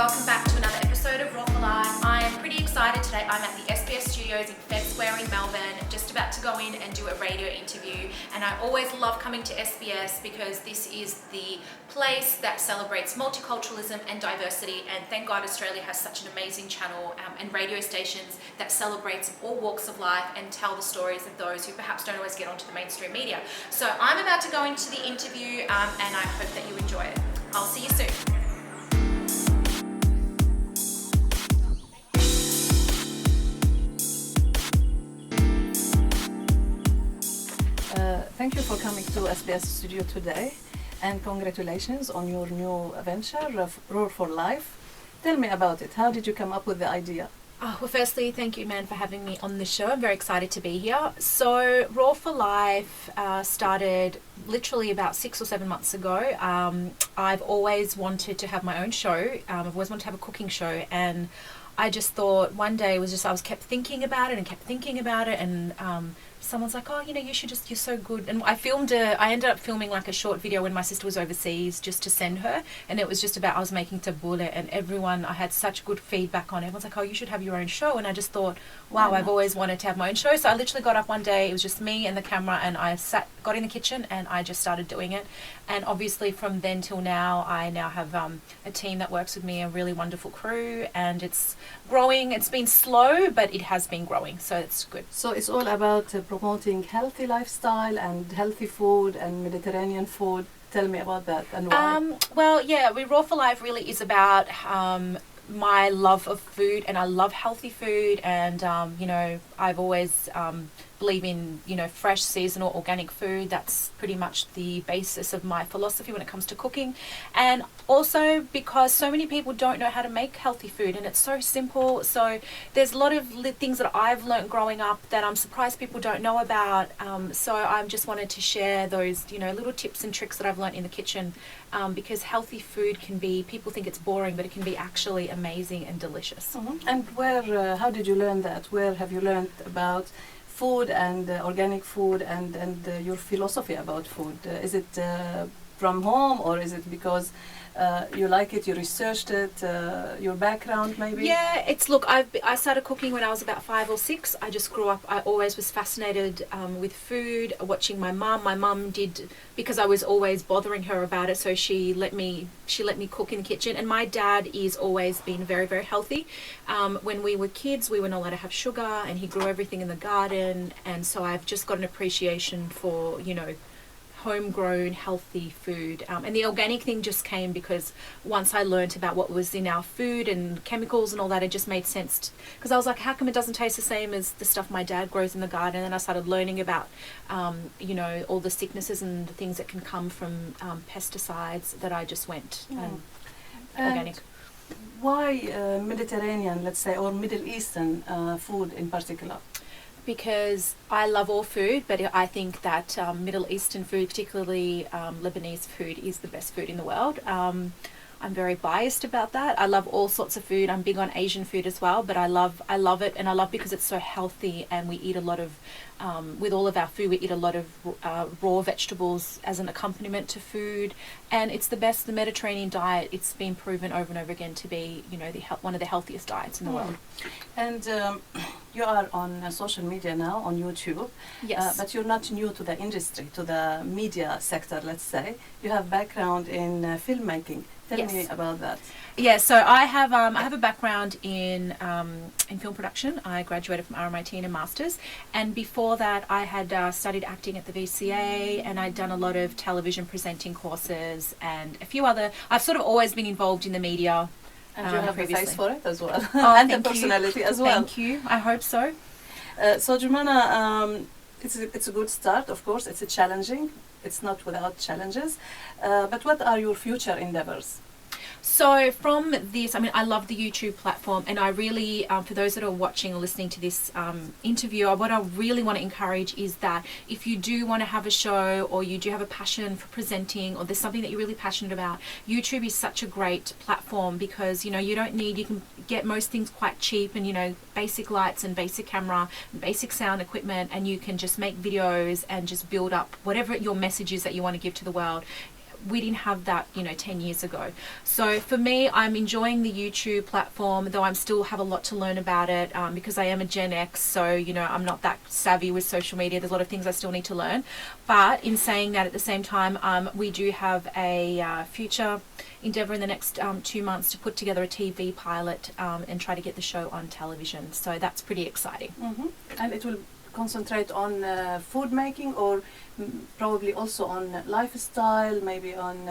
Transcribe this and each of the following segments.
welcome back to another episode of Raw for Life. I am pretty excited today. I'm at the SBS studios in Fed Square in Melbourne, just about to go in and do a radio interview. And I always love coming to SBS because this is the place that celebrates multiculturalism and diversity. And thank God Australia has such an amazing channel and radio stations that celebrates all walks of life and tell the stories of those who perhaps don't always get onto the mainstream media. So I'm about to go into the interview and I hope that you enjoy it. I'll see you soon. Thank you for coming to SBS Studio today, and congratulations on your new venture, Roar for Life. Tell me about it. How did you come up with the idea? Well, firstly, thank you, man, for having me on the show. I'm very excited to be here. So, Raw for Life started literally about 6 or 7 months ago. I've always wanted to have my own show. I've always wanted to have a cooking show, and I just thought one day I kept thinking about it, and someone's like, oh, you should you're so good. And I ended up filming like a short video when my sister was overseas just to send her. And it was just about, I was making tabbouleh, and I had such good feedback on it. Everyone's like, oh, you should have your own show. And I just thought, wow, I've always wanted to have my own show. So I literally got up one day, it was just me and the camera, and I got in the kitchen and I just started doing it. And obviously from then till now, I now have a team that works with me, a really wonderful crew, and it's growing. It's been slow, but it has been growing. So it's good. So it's all about promoting healthy lifestyle and healthy food and Mediterranean food. Tell me about that and why. Raw for Life really is about my love of food, and I love healthy food, and I've always believe in fresh, seasonal, organic food. That's pretty much the basis of my philosophy when it comes to cooking. And also because so many people don't know how to make healthy food, and it's so simple. So there's a lot of things that I've learned growing up that I'm surprised people don't know about. So I just wanted to share those little tips and tricks that I've learned in the kitchen, because healthy food people think it's boring, but it can be actually amazing and delicious. Mm-hmm. And how did you learn that? Where have you learned about food and organic food and your philosophy about food? Is it from home, or is it because you like it, you researched it, your background maybe? Yeah, I started cooking when I was about 5 or 6. I just grew up, I always was fascinated with food, watching my mum. My mum did, because I was always bothering her about it, so she let me cook in the kitchen. And my dad is always been very, very healthy. When we were kids, we weren't allowed to have sugar, and he grew everything in the garden, and so I've just got an appreciation for homegrown healthy food, and the organic thing just came because once I learnt about what was in our food and chemicals and all that, it just made sense, because I was like, how come it doesn't taste the same as the stuff my dad grows in the garden? And then I started learning about all the sicknesses and the things that can come from pesticides, that I just went organic. Why Mediterranean, let's say, or Middle Eastern food in particular? Because I love all food, but I think that Middle Eastern food, particularly Lebanese food, is the best food in the world. I'm very biased about that. I love all sorts of food. I'm big on Asian food as well, but I love it, and I love because it's so healthy, and we eat a lot of, with all of our food, we eat a lot of raw vegetables as an accompaniment to food, and it's the best. The Mediterranean diet, it's been proven over and over again to be, one of the healthiest diets in the world. And you are on social media now, on YouTube. Yes. But you're not new to the industry, to the media sector, let's say. You have background in filmmaking. Tell me about that. Yeah, so I have a background in film production. I graduated from RMIT in a master's, and before that I had studied acting at the VCA, and I'd done a lot of television presenting courses and a few other. I've sort of always been involved in the media. And you have previously. the face for it as well, Oh, and the personality as well. Thank you. I hope so. So Jumana, it's a good start. Of course, it's challenging. It's not without challenges. But what are your future endeavors? So from this, I love the YouTube platform, and I really, for those that are watching or listening to this interview, what I really want to encourage is that if you do want to have a show, or you do have a passion for presenting, or there's something that you're really passionate about, YouTube is such a great platform, because you can get most things quite cheap, and basic lights and basic camera and basic sound equipment, and you can just make videos and just build up whatever your message is that you want to give to the world we didn't have that, 10 years ago. So for me, I'm enjoying the YouTube platform, though I'm still have a lot to learn about it, because I am a Gen X, so I'm not that savvy with social media. There's a lot of things I still need to learn. But in saying that, at the same time, we do have a future endeavour in the next 2 months to put together a TV pilot and try to get the show on television. So that's pretty exciting. Mm-hmm. And it will concentrate on food making, or probably also on lifestyle, maybe on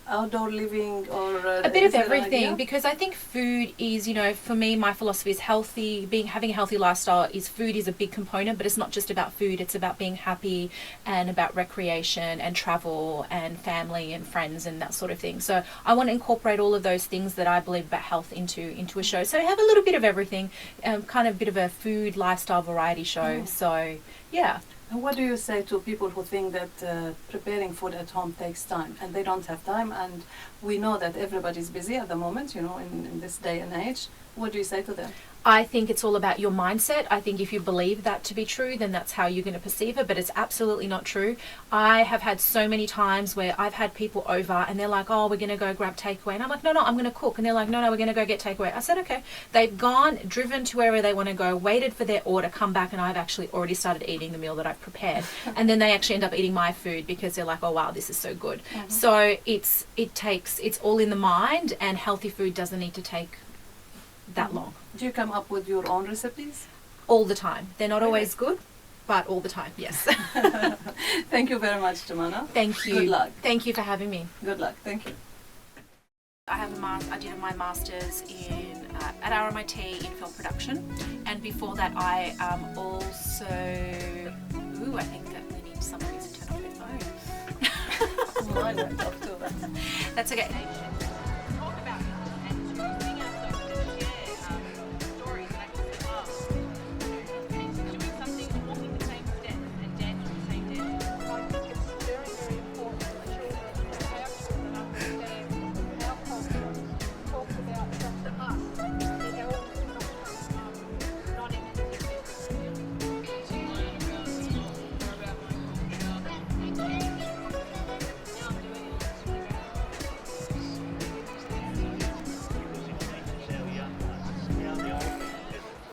outdoor living, or a bit of everything, because I think food is, for me, my philosophy is having a healthy lifestyle is food is a big component, but it's not just about food, it's about being happy and about recreation and travel and family and friends and that sort of thing. So I want to incorporate all of those things that I believe about health into a show. So have a little bit of everything, kind of a bit of a food lifestyle variety show. So yeah. And what do you say to people who think that preparing food at home takes time, and they don't have time? And we know that everybody's busy at the moment, in this day and age. What do you say to them? I think it's all about your mindset. I think if you believe that to be true, then that's how you're going to perceive it, but it's absolutely not true. I have had so many times where I've had people over and they're like, oh, we're going to go grab takeaway. And I'm like, no, I'm going to cook. And they're like, no, we're going to go get takeaway. I said, okay. They've gone, driven to wherever they want to go, waited for their order, come back, and I've actually already started eating the meal that I've prepared. And then they actually end up eating my food because they're like, oh, wow, this is so good. Mm-hmm. So it's all in the mind, and healthy food doesn't need to take that long. Do you come up with your own recipes? All the time. They're not always good, but all the time, yes. Thank you very much, Jumana. Thank you. Good luck. Thank you for having me. Good luck. Thank you. I did my master's at RMIT in film production, and before that I also... I think that we need somebody to turn off their phone. I went off too. That's okay.